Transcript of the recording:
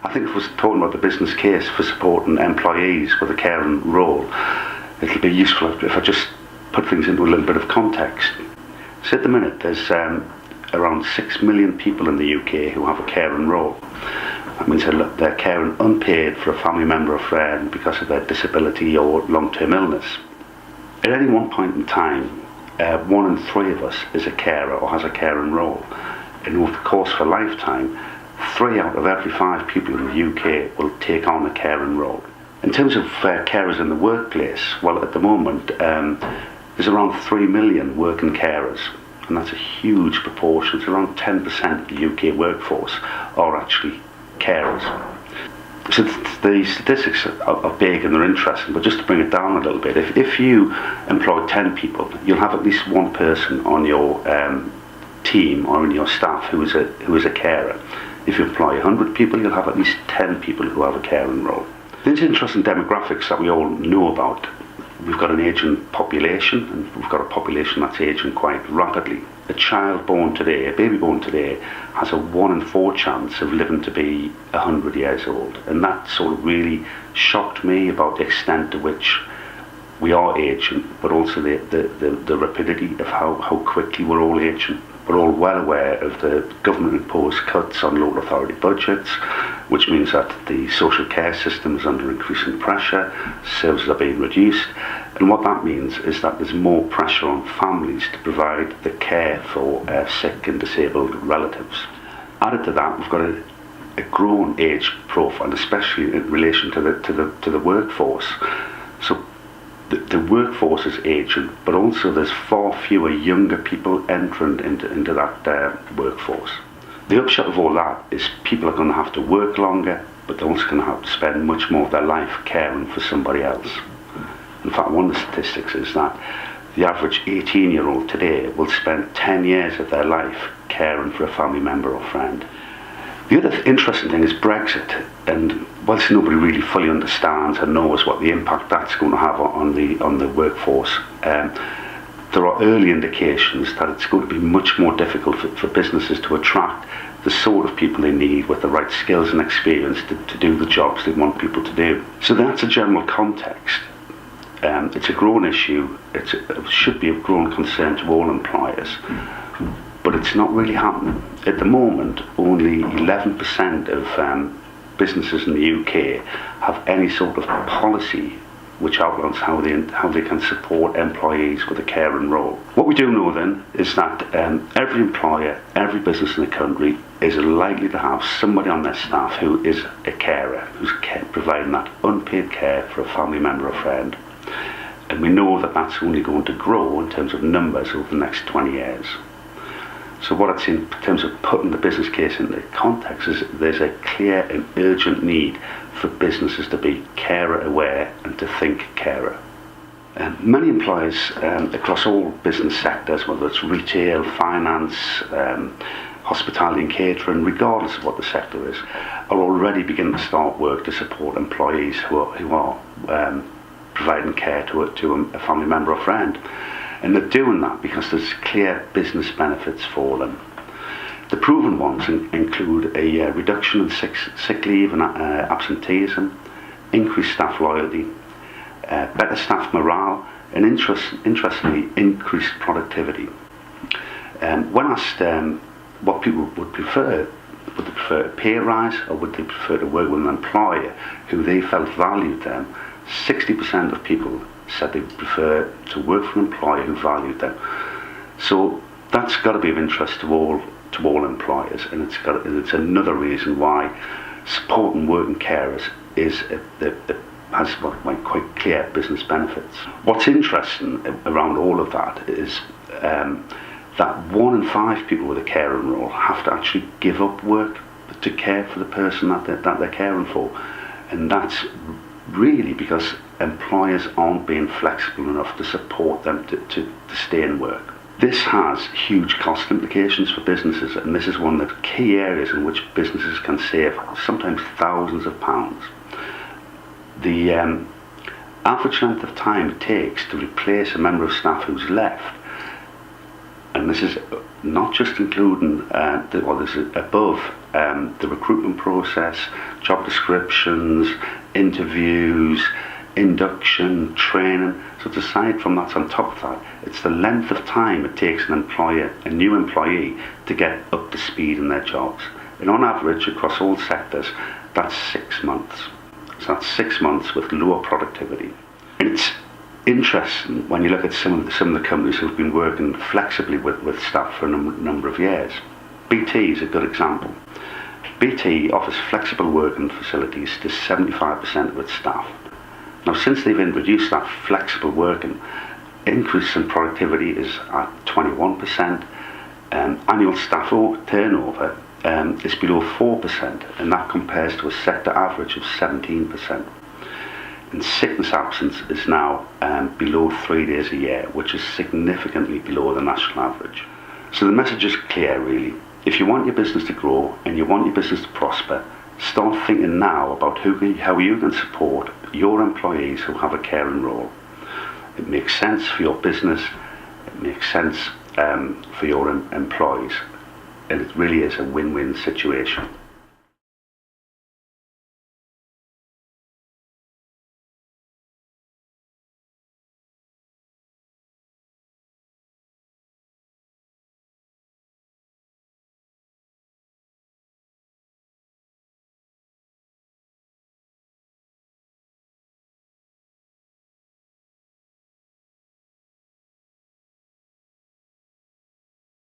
I think if we're talking about the business case for supporting employees with a caring role, it'll be useful if I just put things into a little bit of context. So at the minute there's around 6 million people in the UK who have a caring role. That means they're caring unpaid for a family member or friend because of their disability or long-term illness. At any one point in time, 1 in 3 of us is a carer or has a caring role. And over the course of a lifetime, 3 out of every 5 people in the UK will take on a caring role. In terms of carers in the workplace, well, at the moment, there's around 3 million working carers, and that's a huge proportion. It's around 10% of the UK workforce are actually carers. So the statistics are big and they're interesting, but just to bring it down a little bit, if you employ 10 people, you'll have at least one person on your team or in your staff who is a carer. If you employ 100 people, you'll have at least 10 people who have a caring role. These interesting demographics that we all know about. We've got an ageing population, and we've got a population that's ageing quite rapidly. A child born today, a baby born today, has a 1 in 4 chance of living to be 100 years old. And that sort of really shocked me about the extent to which we are ageing, but also the rapidity of how quickly we're all ageing. We're all well aware of the government-imposed cuts on local authority budgets, which means that the social care system is under increasing pressure, services are being reduced, and what that means is that there's more pressure on families to provide the care for sick and disabled relatives. Added to that, we've got a growing age profile, especially in relation to the workforce. So the workforce is ageing, but also there's far fewer younger people entering into that workforce. The upshot of all that is people are going to have to work longer, but they're also going to have to spend much more of their life caring for somebody else. In fact, one of the statistics is that the average 18-year-old today will spend 10 years of their life caring for a family member or friend. The other interesting thing is Brexit, and whilst nobody really fully understands and knows what the impact that's going to have on the workforce, there are early indications that it's going to be much more difficult for businesses to attract the sort of people they need with the right skills and experience to do the jobs they want people to do. So that's a general context. It's a growing issue. It should be of growing concern to all employers. But it's not really happening. At the moment, only 11% of businesses in the UK have any sort of policy which outlines how they can support employees with a caring role. What we do know then is that every employer, every business in the country is likely to have somebody on their staff who is a carer, who's providing that unpaid care for a family member or friend. And we know that that's only going to grow in terms of numbers over the next 20 years. So what I'd say in terms of putting the business case into context is there's a clear and urgent need for businesses to be carer aware and to think carer. Many employers across all business sectors, whether it's retail, finance, hospitality and catering, regardless of what the sector is, are already beginning to start work to support employees who are providing care to a family member or friend. And they're doing that because there's clear business benefits for them. The proven ones include a reduction in sick leave and absenteeism, increased staff loyalty, better staff morale, and interestingly, increased productivity. When asked what people would they prefer a pay rise or would they prefer to work with an employer who they felt valued them, 60% of people said they would prefer to work for an employer who valued them. So that's got to be of interest to all employers, and it's another reason why supporting working carers has quite clear business benefits. What's interesting around all of that is that 1 in 5 people with a caring role have to actually give up work to care for the person that they're caring for, and that's really because employers aren't being flexible enough to support them to stay in work. This has huge cost implications for businesses, and this is one of the key areas in which businesses can save sometimes thousands of pounds. The average length of time it takes to replace a member of staff who's left, And this is not just including this is above the recruitment process, job descriptions, interviews, induction, training. So it's aside from that, on top of that, it's the length of time it takes a new employee, to get up to speed in their jobs. And on average, across all sectors, that's 6 months. So that's 6 months with lower productivity. And it's interesting when you look at some of the companies who've been working flexibly with staff for a number of years. BT is a good example. BT offers flexible working facilities to 75% of its staff. Now, since they've introduced that flexible working, increase in productivity is at 21%. Annual staff turnover is below 4%, and that compares to a sector average of 17%. And sickness absence is now below 3 days a year, which is significantly below the national average. So the message is clear, really. If you want your business to grow and you want your business to prosper, start thinking now about how you can support your employees who have a caring role. It makes sense for your business, it makes sense for your employees, and it really is a win-win situation.